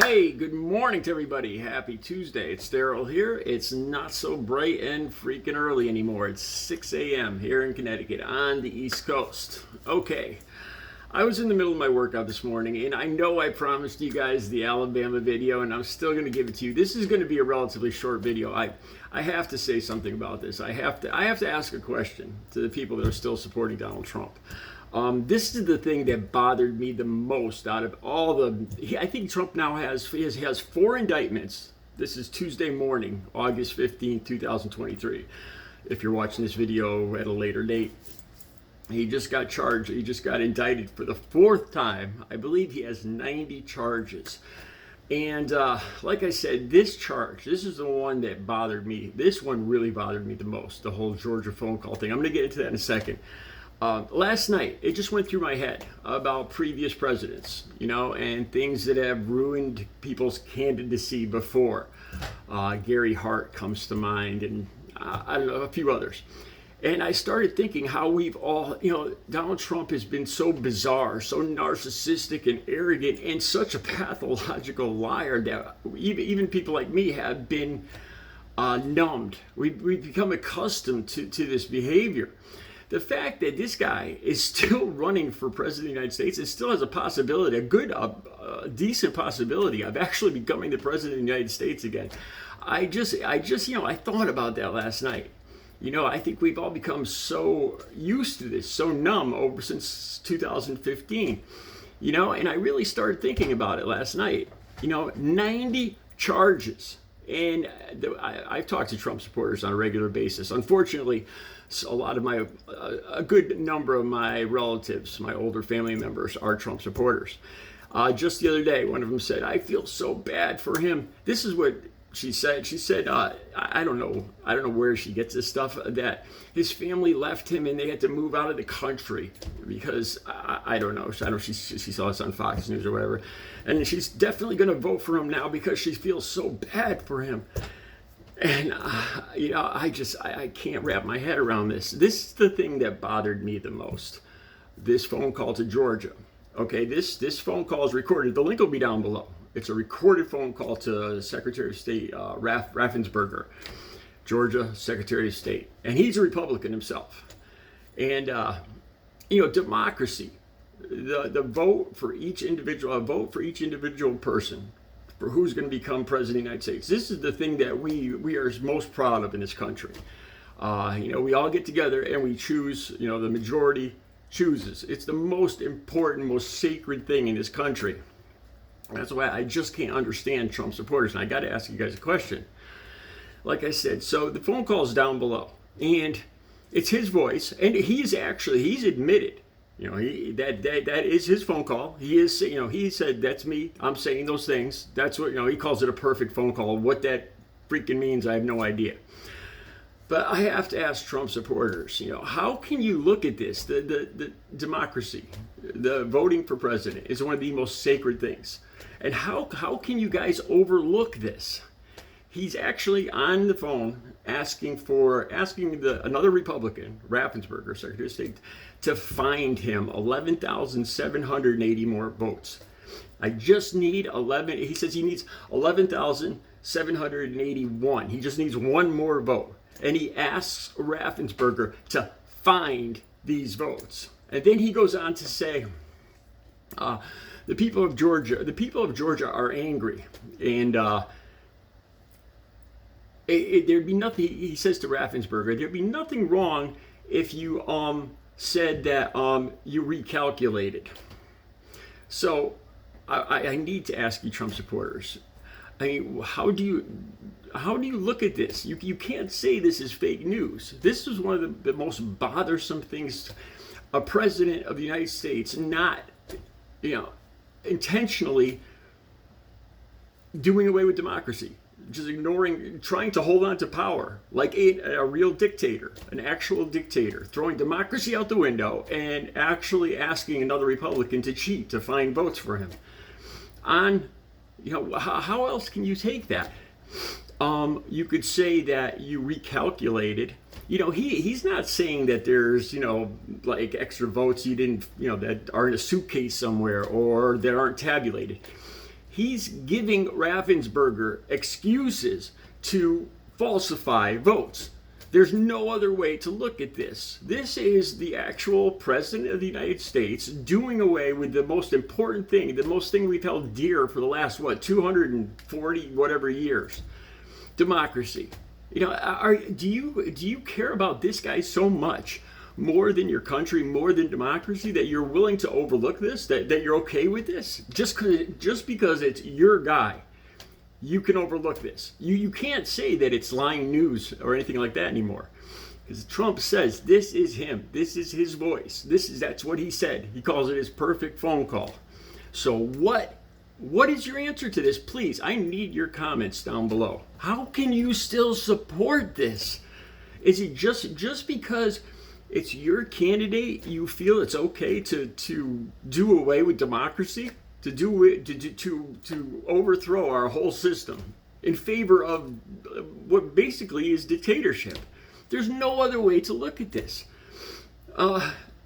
Hey, good morning to everybody. Happy Tuesday. It's Daryl here. It's not so bright and freaking early anymore. It's 6 a.m. here in Connecticut on the East Coast. Okay, I was in the middle of my workout this morning, and I know I promised you guys the Alabama video, and I'm still going to give it to you. This is going to be a relatively short video. I have to say something about this. I have to ask a question to the people that are still supporting Donald Trump. This is the thing that bothered me the most out of all the. I think Trump now has 4 indictments. This is Tuesday morning, August 15th, 2023. If you're watching this video at a later date, he just got charged. He just got indicted for the 4th time. I believe he has 90 charges. And like I said, this is the one that bothered me. This one really bothered me the most, the whole Georgia phone call thing. I'm going to get into that in a second. Last night, it just went through my head about previous presidents, and things that have ruined people's candidacy before. Gary Hart comes to mind, and I don't know, a few others. And I started thinking how we've all, Donald Trump has been so bizarre, so narcissistic and arrogant, and such a pathological liar that even people like me have been numbed. We've become accustomed to this behavior. The fact that this guy is still running for president of the United States and still has a possibility, a decent possibility of actually becoming the president of the United States again. I thought about that last night. I think we've all become so used to this, so numb since 2015. And I really started thinking about it last night. 90 charges. And I've talked to Trump supporters on a regular basis. Unfortunately, a good number of my relatives, my older family members, are Trump supporters. Just the other day, one of them said, "I feel so bad for him." This is what she said. She said, I don't know where she gets this stuff, that his family left him and they had to move out of the country because I don't know. She saw this on Fox News or whatever, and she's definitely going to vote for him now because she feels so bad for him. And I can't wrap my head around this. This is the thing that bothered me the most. This phone call to Georgia. Okay, this phone call is recorded. The link will be down below. It's a recorded phone call to Secretary of State Raffensperger, Georgia Secretary of State, and he's a Republican himself. And democracy, the vote for each individual person for who's going to become president of the United States. This is the thing that we are most proud of in this country. We all get together and we choose. The majority chooses. It's the most important, most sacred thing in this country. That's why I just can't understand Trump supporters. And I got to ask you guys a question. Like I said, so the phone call is down below, and it's his voice, and he's admitted, that is his phone call. He said, "That's me. I'm saying those things." That's what, he calls it a perfect phone call. What that freaking means, I have no idea. But I have to ask Trump supporters, how can you look at this? The democracy, the voting for president is one of the most sacred things. And how can you guys overlook this? He's actually on the phone asking another Republican, Raffensperger, Secretary of State, to find him 11,780 more votes. I just need 11. He says he needs 11,781. He just needs one more vote. And he asks Raffensperger to find these votes. And then he goes on to say, the people of Georgia are angry, and there'd be nothing. He says to Raffensperger, there'd be nothing wrong if you said that you recalculated. So I need to ask you, Trump supporters. I mean, how do you look at this? You can't say this is fake news. This is one of the most bothersome things. A president of the United States not, intentionally doing away with democracy, just trying to hold on to power like a real dictator, an actual dictator, throwing democracy out the window and actually asking another Republican to cheat to find votes for him. How else can you take that? You could say that you recalculated. He's not saying that there's, like extra votes you didn't, that are in a suitcase somewhere or that aren't tabulated. He's giving Raffensperger excuses to falsify votes. There's no other way to look at this. This is the actual president of the United States doing away with the most important thing, the most thing we've held dear for the last, 240 whatever years. Democracy. Do you care about this guy so much, more than your country, more than democracy, that you're willing to overlook this, that you're okay with this? Just because it's your guy, you can overlook this. You can't say that it's lying news or anything like that anymore. Because Trump says this is him. This is his voice. That's what he said. He calls it his perfect phone call. So what is your answer to this? Please, I need your comments down below. How can you still support this? Is it just because it's your candidate you feel it's okay to do away with democracy? To overthrow our whole system in favor of what basically is dictatorship? There's no other way to look at this.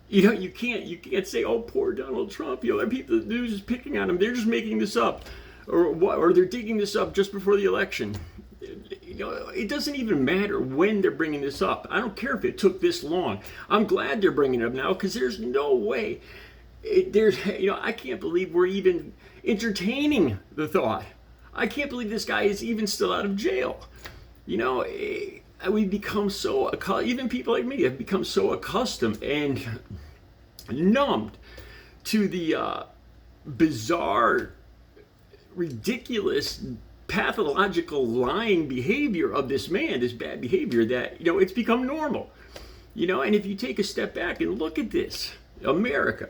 You can't say, oh, poor Donald Trump. People, they're just picking on him. They're just making this up, or they're digging this up just before the election. It doesn't even matter when they're bringing this up. I don't care if it took this long. I'm glad they're bringing it up now, because there's no way. I can't believe we're even entertaining the thought. I can't believe this guy is even still out of jail. We've become so, even people like me have become so accustomed and numbed to the bizarre, ridiculous, pathological lying behavior of this man, this bad behavior, that, it's become normal. And if you take a step back and look at this, America,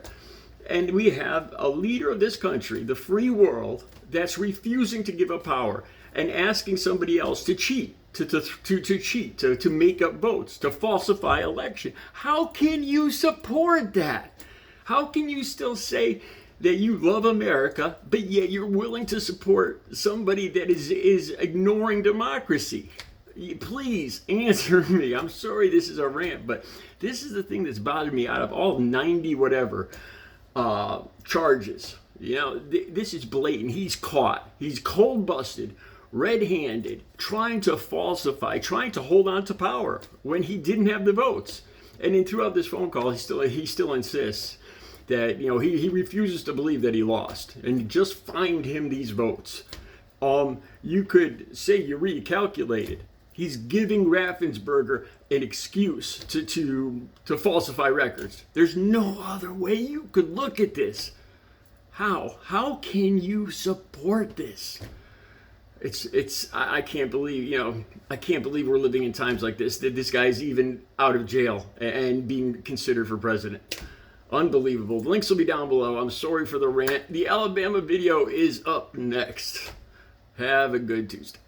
and we have a leader of this country, the free world, that's refusing to give up power and asking somebody else to cheat, to make up votes, to falsify election. How can you support that? How can you still say that you love America, but yet you're willing to support somebody that is ignoring democracy? Please answer me. I'm sorry this is a rant, but this is the thing that's bothered me out of all 90 whatever charges. This is blatant. He's caught. He's cold busted, red-handed, trying to falsify, trying to hold on to power when he didn't have the votes. And then throughout this phone call, he still insists that he refuses to believe that he lost, and just find him these votes. You could say you recalculated. He's giving Raffensperger an excuse to falsify records. There's no other way you could look at this. How can you support this? I can't believe, I can't believe we're living in times like this, that this guy's even out of jail and being considered for president. Unbelievable. The links will be down below. I'm sorry for the rant. The Alabama video is up next. Have a good Tuesday.